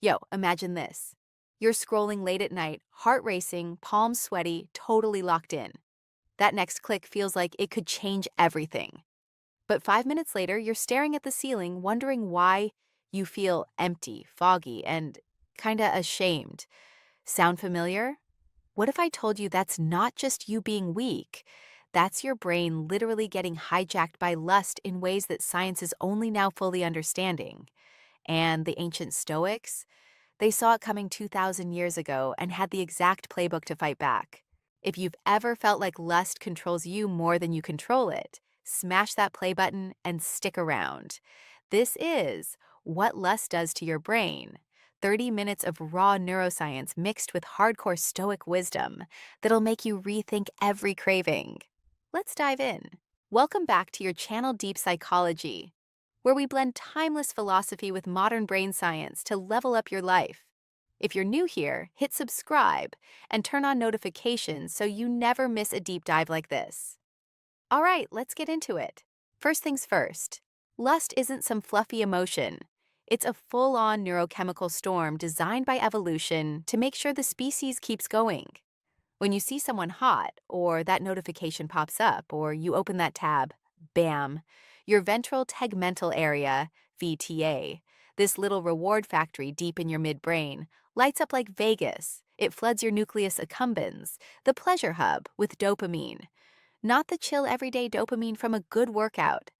Yo, imagine this. You're scrolling late at night, heart racing, palms sweaty, totally locked in. That next click feels like it could change everything. But 5 minutes later, you're staring at the ceiling, wondering why you feel empty, foggy, and kinda ashamed. Sound familiar? What if I told you that's not just you being weak? That's your brain literally getting hijacked by lust in ways that science is only now fully understanding. And the ancient Stoics? They saw it coming 2,000 years ago and had the exact playbook to fight back. If you've ever felt like lust controls you more than you control it, smash that play button and stick around. This is What Lust Does to Your Brain. 30 minutes of raw neuroscience mixed with hardcore stoic wisdom that'll make you rethink every craving. Let's dive in. Welcome back to your channel Deep Psychology, where we blend timeless philosophy with modern brain science to level up your life. If you're new here, hit subscribe and turn on notifications so you never miss a deep dive like this. All right, let's get into it. First things first, lust isn't some fluffy emotion. It's a full-on neurochemical storm designed by evolution to make sure the species keeps going. When you see someone hot, or that notification pops up, or you open that tab, bam, your ventral tegmental area, VTA, this little reward factory deep in your midbrain, lights up like Vegas. It floods your nucleus accumbens, the pleasure hub, with dopamine. Not the chill everyday dopamine from a good workout.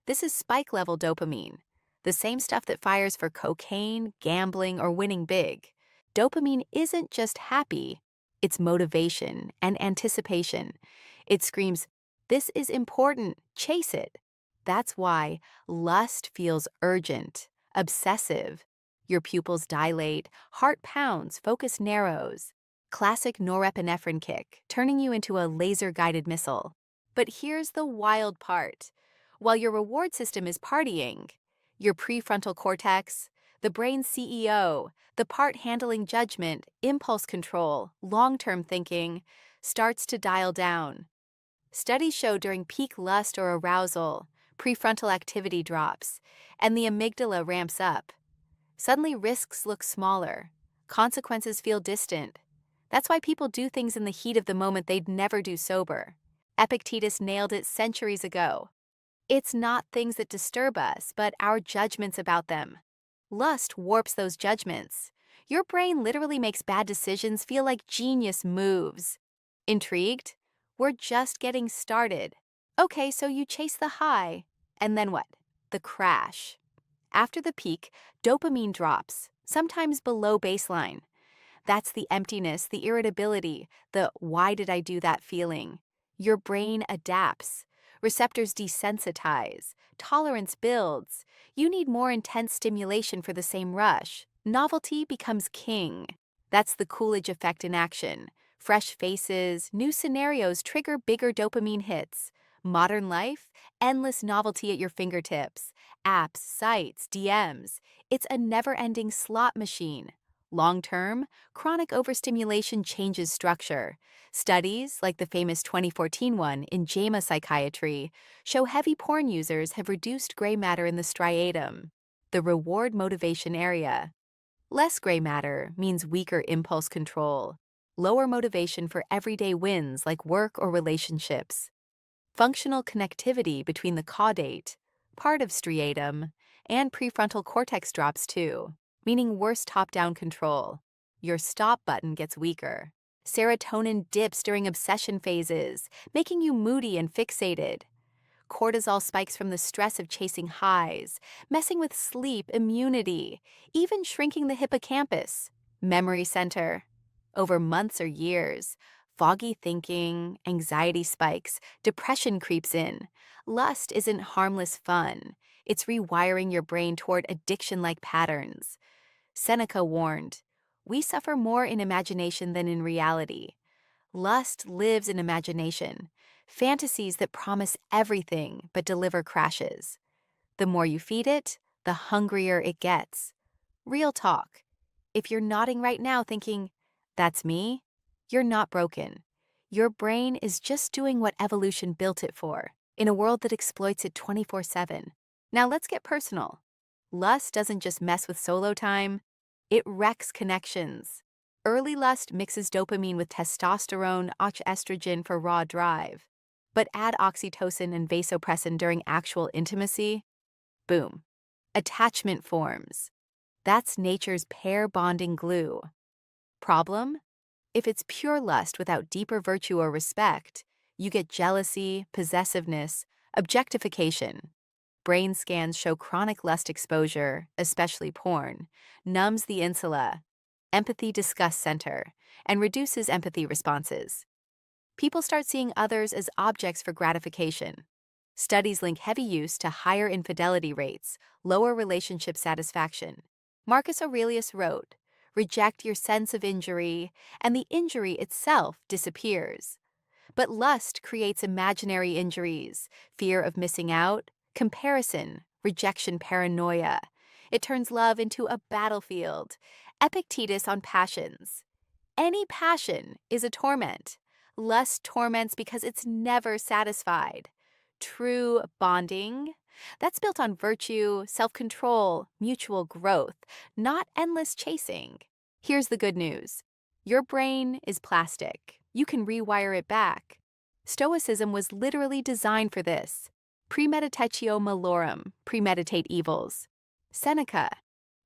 This is spike level dopamine, the same stuff that fires for cocaine, gambling, or winning big. Dopamine isn't just happy, it's motivation and anticipation. It screams, "This is important, chase it." That's why lust feels urgent, obsessive. Your pupils dilate, heart pounds, focus narrows. Classic norepinephrine kick, turning you into a laser-guided missile. But here's the wild part. While your reward system is partying, your prefrontal cortex, the brain's CEO, the part handling judgment, impulse control, long-term thinking, starts to dial down. Studies show during peak lust or arousal, prefrontal activity drops, and the amygdala ramps up. Suddenly risks look smaller, consequences feel distant. That's why people do things in the heat of the moment they'd never do sober. Epictetus nailed it centuries ago. It's not things that disturb us, but our judgments about them. Lust warps those judgments. Your brain literally makes bad decisions feel like genius moves. Intrigued? We're just getting started. Okay, so you chase the high. And then what? The crash. After the peak, dopamine drops, sometimes below baseline. That's the emptiness, the irritability, the "why did I do that" feeling. Your brain adapts. Receptors desensitize. Tolerance builds. You need more intense stimulation for the same rush. Novelty becomes king. That's the Coolidge effect in action. Fresh faces, new scenarios trigger bigger dopamine hits. Modern life, endless novelty at your fingertips. Apps, sites, DMs. It's a never-ending slot machine. Long-term, chronic overstimulation changes structure. Studies, like the famous 2014 one in JAMA Psychiatry, show heavy porn users have reduced gray matter in the striatum, the reward motivation area. Less gray matter means weaker impulse control, lower motivation for everyday wins like work or relationships. Functional connectivity between the caudate, part of striatum, and prefrontal cortex drops too, meaning worse top-down control. Your stop button gets weaker. Serotonin dips during obsession phases, making you moody and fixated. Cortisol spikes from the stress of chasing highs, messing with sleep, immunity, even shrinking the hippocampus, memory center. Over months or years, foggy thinking, anxiety spikes, depression creeps in. Lust isn't harmless fun. It's rewiring your brain toward addiction-like patterns. Seneca warned, "We suffer more in imagination than in reality." Lust lives in imagination, fantasies that promise everything but deliver crashes. The more you feed it, the hungrier it gets. Real talk. If you're nodding right now thinking, "That's me," you're not broken. Your brain is just doing what evolution built it for, in a world that exploits it 24/7. Now let's get personal. Lust doesn't just mess with solo time, It wrecks connections. Early lust mixes dopamine with testosterone, estrogen for raw drive. But add oxytocin and vasopressin during actual intimacy, boom. Attachment forms. That's nature's pair bonding glue. Problem? If it's pure lust without deeper virtue or respect, you get jealousy, possessiveness, objectification. Brain scans show chronic lust exposure, especially porn, numbs the insula, empathy disgust center, and reduces empathy responses. People start seeing others as objects for gratification. Studies link heavy use to higher infidelity rates, lower relationship satisfaction. Marcus Aurelius wrote, "Reject your sense of injury, and the injury itself disappears." But lust creates imaginary injuries, fear of missing out, comparison, rejection paranoia. It turns love into a battlefield. Epictetus on passions. Any passion is a torment. Lust torments because it's never satisfied. True bonding, that's built on virtue, self-control, mutual growth, not endless chasing. Here's the good news. Your brain is plastic. You can rewire it back. Stoicism was literally designed for this. Premeditatio malorum, premeditate evils. Seneca,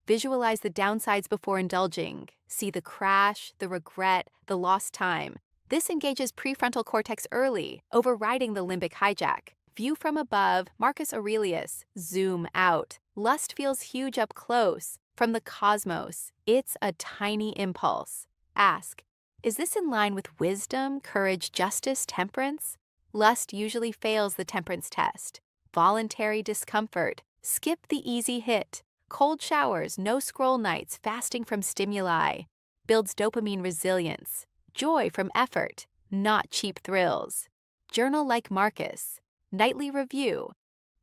visualize the downsides before indulging. See the crash, the regret, the lost time. This engages prefrontal cortex early, overriding the limbic hijack. View from above, Marcus Aurelius. Zoom out. Lust feels huge up close. From the cosmos, it's a tiny impulse. Ask, is this in line with wisdom, courage, justice, temperance? Lust usually fails the temperance test. Voluntary discomfort. Skip the easy hit. Cold showers, no scroll nights, fasting from stimuli. Builds dopamine resilience. Joy from effort, not cheap thrills. Journal like Marcus. Nightly review.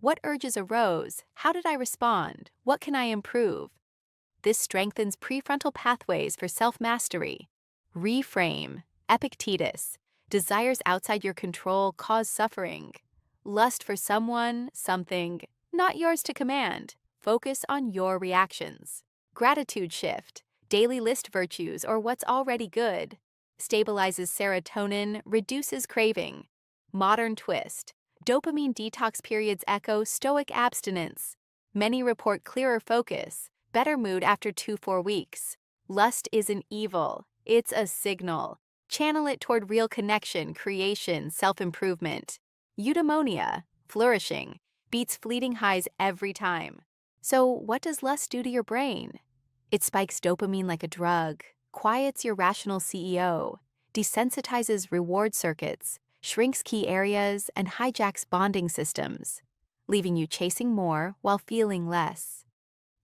What urges arose? How did I respond? What can I improve? This strengthens prefrontal pathways for self-mastery. Reframe. Epictetus. Desires outside your control cause suffering. Lust for someone, something, not yours to command. Focus on your reactions. Gratitude shift. Daily list virtues or what's already good. Stabilizes serotonin, reduces craving. Modern twist. Dopamine detox periods echo stoic abstinence. Many report clearer focus, better mood after 2-4 weeks. Lust isn't evil, it's a signal. Channel it toward real connection, creation, self-improvement. Eudaimonia, flourishing, beats fleeting highs every time. So what does lust do to your brain? It spikes dopamine like a drug, quiets your rational CEO, desensitizes reward circuits, shrinks key areas, and hijacks bonding systems, leaving you chasing more while feeling less.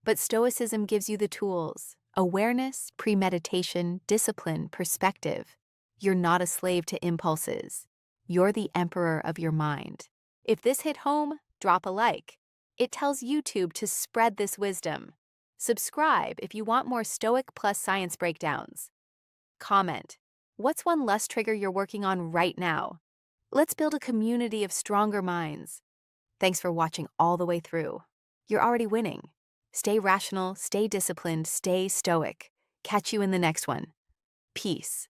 But Stoicism gives you the tools: awareness, premeditation, discipline, perspective. You're not a slave to impulses. You're the emperor of your mind. If this hit home, drop a like. It tells YouTube to spread this wisdom. Subscribe if you want more Stoic plus science breakdowns. Comment, what's one lust trigger you're working on right now? Let's build a community of stronger minds. Thanks for watching all the way through. You're already winning. Stay rational, stay disciplined, stay stoic. Catch you in the next one. Peace.